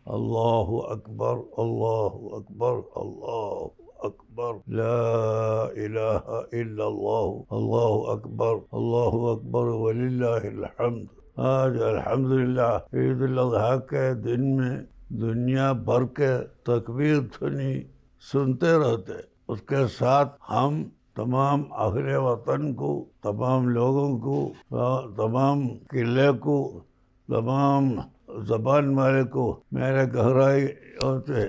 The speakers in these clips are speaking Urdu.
اللہ اکبر اللہ اکبر اللہ اکبر، لا الہ الا اللہ، اللہ اکبر وللہ الحمد۔ آج الحمدللہ عید الاضحیٰ کے دن میں دنیا بھر کے تکبیر دھنی سنتے رہتے، اس کے ساتھ ہم تمام اہل وطن کو، تمام لوگوں کو، تمام قلعے کو، تمام زبان والے کو میرے گہرائی سے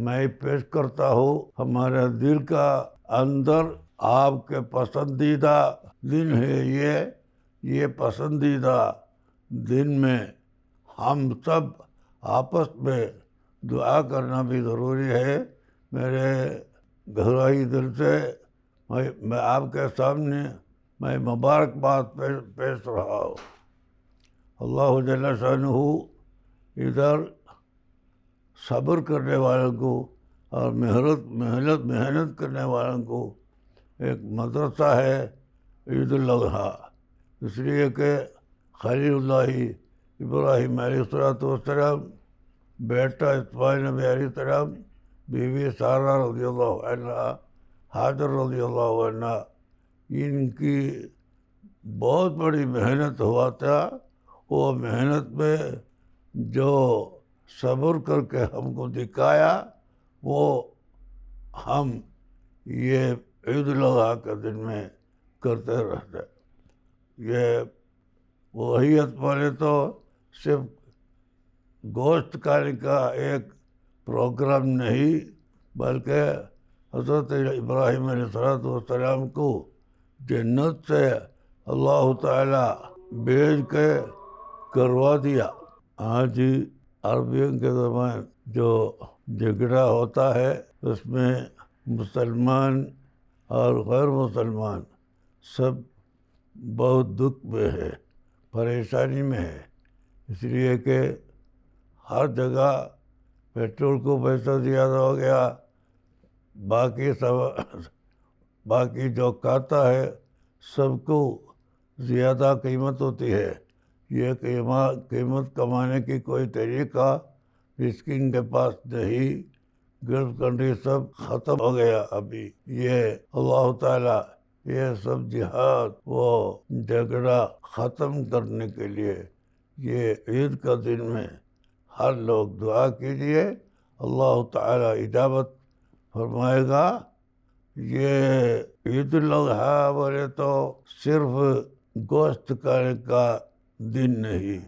میں پیش کرتا ہوں، ہمارے دل کا اندر آپ کے پسندیدہ دن ہے یہ پسندیدہ دن میں ہم سب آپس میں دعا کرنا بھی ضروری ہے۔ میرے گہرائی دل سے میں آپ کے سامنے میں مبارکباد پیش رہا ہوں۔ اللہ جل شانہ ادھر صبر کرنے والوں کو اور محنت کرنے والوں کو ایک مدرسہ ہے عید الاضحیٰ، اس لیے کہ خلیل اللہ ابراہیم علیہ السلام، بیٹا اسماعیل نبی علیہ السلام، بیوی سارہ رضی اللہ عنہ، حاجر رضی اللہ عنہ، ان کی بہت بڑی محنت ہوا تھا۔ وہ محنت میں جو صبر کر کے ہم کو دکھایا، وہ ہم یہ عید الاضحیٰ کے دن میں کرتے رہتے۔ یہ اضحیت والے تو صرف گوشت کھانے کا ایک پروگرام نہیں، بلکہ حضرت ابراہیم علیہ السلام کو جنت سے اللہ تعالیٰ بھیج کے کروا دیا۔ آج عربیوں کے درمیان جو جھگڑا ہوتا ہے، اس میں مسلمان اور غیر مسلمان سب بہت دکھ میں ہے، پریشانی میں ہے، اس لیے کہ ہر جگہ پیٹرول کو پیسہ زیادہ ہو گیا، باقی جو کھاتا ہے سب کو زیادہ قیمت ہوتی ہے۔ یہ قیمت کمانے کی کوئی طریقہ مسکین کے پاس نہیں، گلف کنٹری سب ختم ہو گیا۔ ابھی یہ اللہ تعالیٰ یہ سب جہاد وہ جھگڑا ختم کرنے کے لیے یہ عید کا دن میں ہر لوگ دعا کیجیے، اللہ تعالیٰ اجابت فرمائے گا۔ یہ عید الاضحیٰ بولے تو صرف گوشت کھانے کا دن نہیں،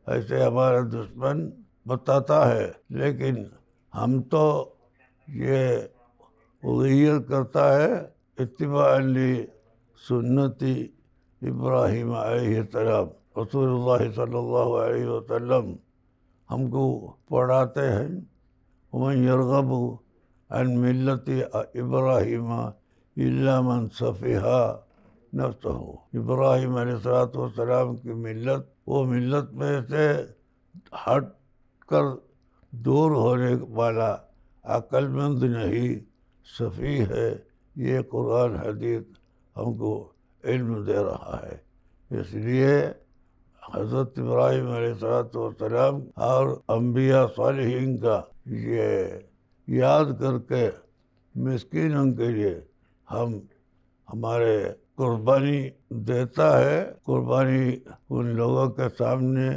ایسے ہمارا دشمن بتاتا ہے، لیکن ہم تو یہ اضحیت کرتا ہے اتباعا سنتی ابراہیم علیہ السلام۔ رسول اللہ صلی اللہ علیہ وسلم ہم کو پڑھاتے ہیں، وَمَن يَرْغَبُ عَن مِلَّةِ ابراہیم إِلَّا مَن سَفِهَ نَفْسَهُ۔ ابراہیم علیہ السلام کی ملت، وہ ملت میں سے ہٹ کر دور ہونے والا عقل مند نہیں، سفیہ ہے۔ یہ قرآن حدیث ہم کو علم دے رہا ہے، اس لیے حضرت ابراہیم علیہ السلام اور انبیاء صالحین کا یہ یاد کر کے مسکینوں کے لیے ہم ہمارے قربانی دیتا ہے، قربانی ان لوگوں کے سامنے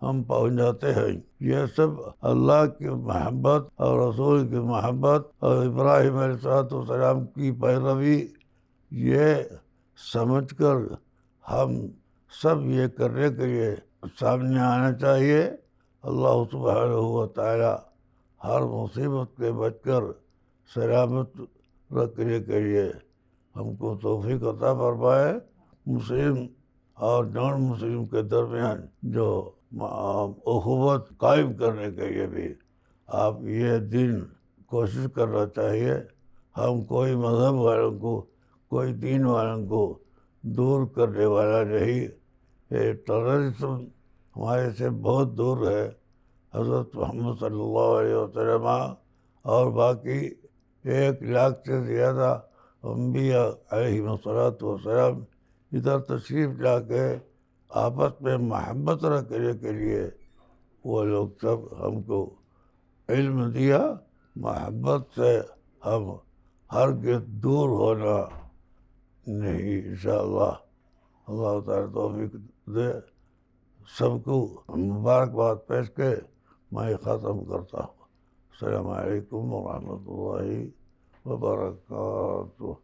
ہم پہنچاتے ہیں۔ یہ سب اللہ کی محبت اور رسول کی محبت اور ابراہیم علیہ السلام کی پیروی، یہ سمجھ کر ہم سب یہ کرنے کے لیے سامنے آنا چاہیے۔ اللہ سبحانہ و تعالی ہر مصیبت کے بچ کر سلامت رکھنے کے لیے ہم کو توفیق عطا فرمائے۔ مسلم اور نان مسلم کے درمیان جو اخوت قائم کرنے کے لیے بھی آپ یہ دن کوشش کرنا چاہیے۔ ہم کوئی مذہب والوں کو، کوئی دین والوں کو دور کرنے والا نہیں، یہ ٹیررزم ہمارے سے بہت دور ہے۔ حضرت محمد صلی اللہ علیہ وسلم اور باقی 1,00,000 سے زیادہ انبیاء علیہ السلام ادھر تشریف لا کے آپس میں محبت رکھنے کے لیے وہ لوگ سب ہم کو علم دیا، محبت سے ہم ہرگز دور ہونا نہیں انشاءاللہ۔ اللہ تعالیٰ توفیق دے۔ سب کو مبارکباد پیش کے میں ختم کرتا ہوں۔ السلام علیکم ورحمۃ اللہ وبرکاتہ۔